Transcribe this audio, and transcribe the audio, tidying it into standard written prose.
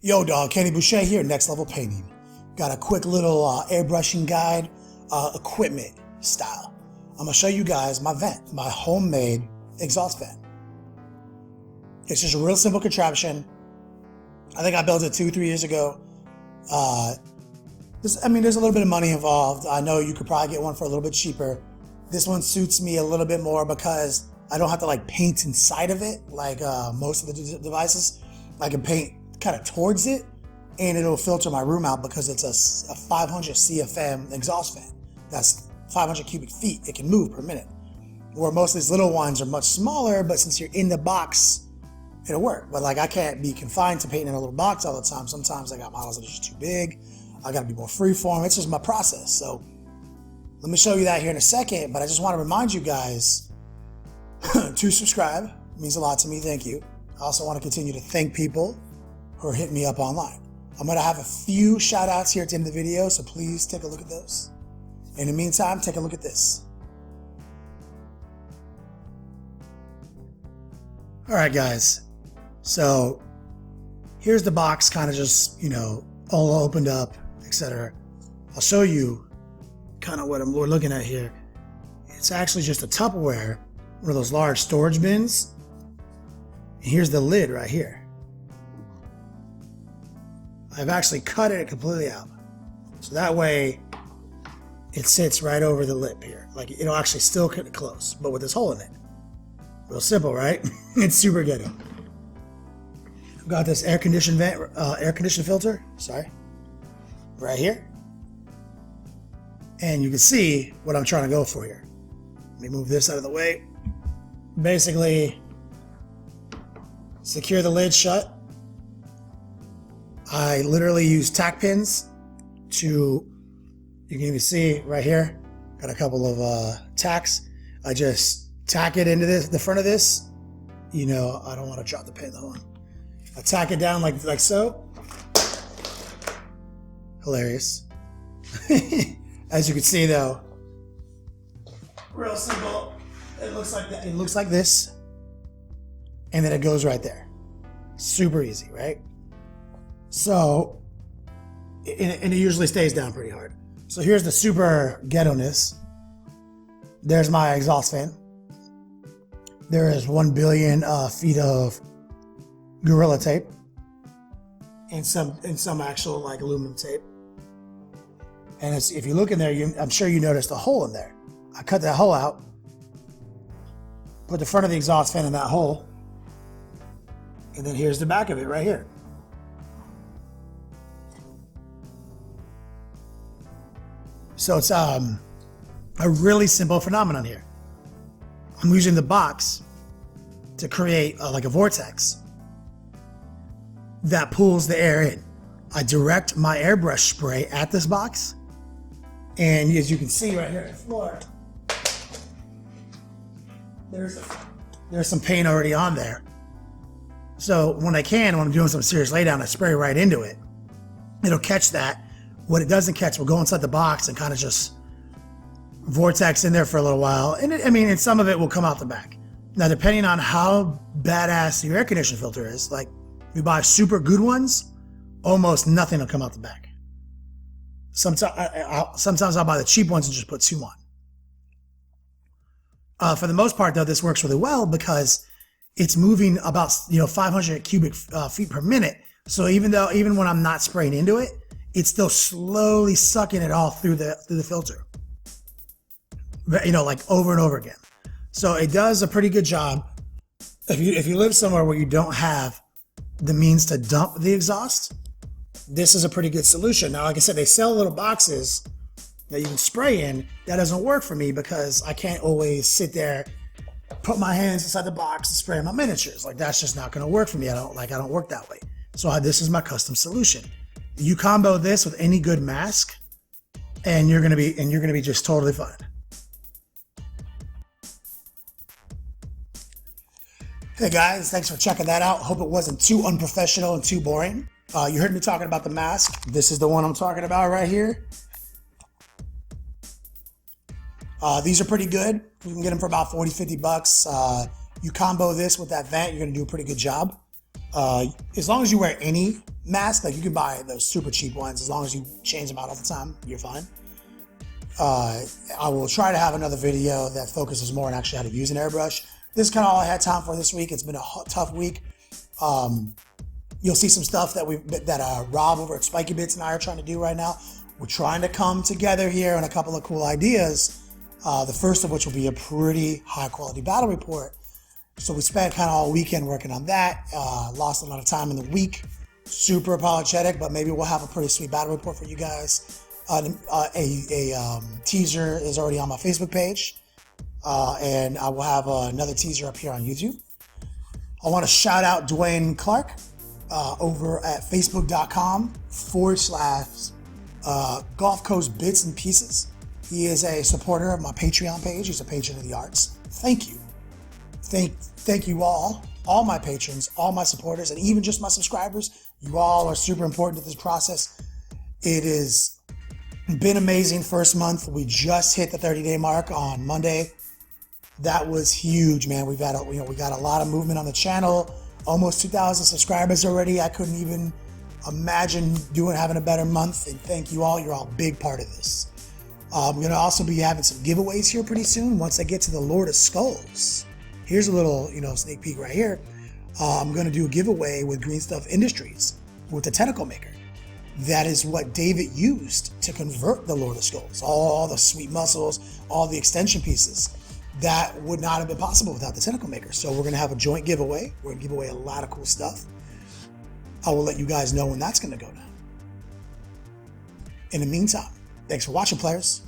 Yo dog, Kenny Boucher here, Next Level Painting. Got a quick little airbrushing guide, equipment style. I'm gonna show you guys my vent, my homemade exhaust vent. It's just a real simple contraption. I think I built it 2-3 years ago. There's a little bit of money involved. I know you could probably get one for a little bit cheaper. This one suits me a little bit more because I don't have to like paint inside of it like most of the devices. I can paint kind of towards it and it'll filter my room out because it's a 500 CFM exhaust fan. That's 500 cubic feet. It can move per minute. Where most of these little ones are much smaller, but since you're in the box, it'll work. But like I can't be confined to painting in a little box all the time. Sometimes I got models that are just too big. I gotta be more freeform. It's just my process. So let me show you that here in a second, but I just want to remind you guys to subscribe. It means a lot to me. Thank you. I also want to continue to thank people who are hitting me up online. I'm going to have a few shout outs here at the end of the video, so please take a look at those. In the meantime, take a look at this. All right, guys. So here's the box, kind of just, all opened up, etc. I'll show you kind of what we're looking at here. It's actually just a Tupperware, one of those large storage bins. And here's the lid right here. I've actually cut it completely out. So that way it sits right over the lip here. Like it'll actually still get close, but with this hole in it. Real simple, right? It's super ghetto. I've got this air conditioning filter, right here. And you can see what I'm trying to go for here. Let me move this out of the way. Basically, secure the lid shut. I literally use tack pins you can even see right here, got a couple of tacks. I just tack it into the front of this. I don't want to drop the pin though. I tack it down like so. Hilarious. As you can see though, real simple. It looks like that. It looks like this. And then it goes right there. Super easy, right? So, and it usually stays down pretty hard. So here's the super ghetto-ness. There's my exhaust fan. There is 1 billion feet of Gorilla tape and some actual like aluminum tape. And if you look in there, I'm sure you noticed a hole in there. I cut that hole out, put the front of the exhaust fan in that hole, and then here's the back of it right here. So it's a really simple phenomenon here. I'm using the box to create like a vortex that pulls the air in. I direct my airbrush spray at this box, and as you can see right here on the floor, there's some paint already on there. So when I'm doing some serious laydown, I spray right into it. It'll catch that. What it doesn't catch will go inside the box and kind of just vortex in there for a little while. And some of it will come out the back. Now, depending on how badass your air conditioning filter is, like if you buy super good ones, almost nothing will come out the back. Sometimes I'll buy the cheap ones and just put 2 on. For the most part though, this works really well because it's moving about 500 cubic feet per minute. So even when I'm not spraying into it, it's still slowly sucking it all through the filter, like over and over again. So it does a pretty good job. If you live somewhere where you don't have the means to dump the exhaust, this is a pretty good solution. Now, like I said, they sell little boxes that you can spray in. That doesn't work for me because I can't always sit there, put my hands inside the box and spray my miniatures. Like that's just not going to work for me. I don't work that way. So this is my custom solution. You combo this with any good mask, and you're gonna be just totally fine. Hey guys, thanks for checking that out. Hope it wasn't too unprofessional and too boring. You heard me talking about the mask. This is the one I'm talking about right here. These are pretty good. You can get them for about $40-50. You combo this with that vent, you're gonna do a pretty good job. As long as you wear any mask, like you can buy those super cheap ones, as long as you change them out all the time, you're fine. I will try to have another video that focuses more on actually how to use an airbrush. This is kind of all I had time for this week. It's been a tough week. You'll see some stuff that Rob over at Spiky Bits and I are trying to do right now. We're trying to come together here on a couple of cool ideas. The first of which will be a pretty high quality battle report. So we spent kind of all weekend working on that. Lost a lot of time in the week. Super apologetic, but maybe we'll have a pretty sweet battle report for you guys. A teaser is already on my Facebook page, and I will have another teaser up here on YouTube. I want to shout out Dwayne Clark over at facebook.com/Gulf Coast Bits and Pieces. He is a supporter of my Patreon page. He's a patron of the arts. Thank you. Thank you all my patrons, all my supporters, and even just my subscribers. You all are super important to this process. It has been amazing first month. We just hit the 30-day mark on Monday. That was huge, man. We got a lot of movement on the channel. Almost 2,000 subscribers already. I couldn't even imagine having a better month. And thank you all. You're all a big part of this. I'm going to also be having some giveaways here pretty soon once I get to the Lord of Skulls. Here's a little, sneak peek right here. I'm going to do a giveaway with Green Stuff Industries with the Tentacle Maker. That is what David used to convert the Lord of Skulls. All the sweet muscles, all the extension pieces. That would not have been possible without the Tentacle Maker. So we're going to have a joint giveaway. We're going to give away a lot of cool stuff. I will let you guys know when that's going to go down. In the meantime, thanks for watching, players.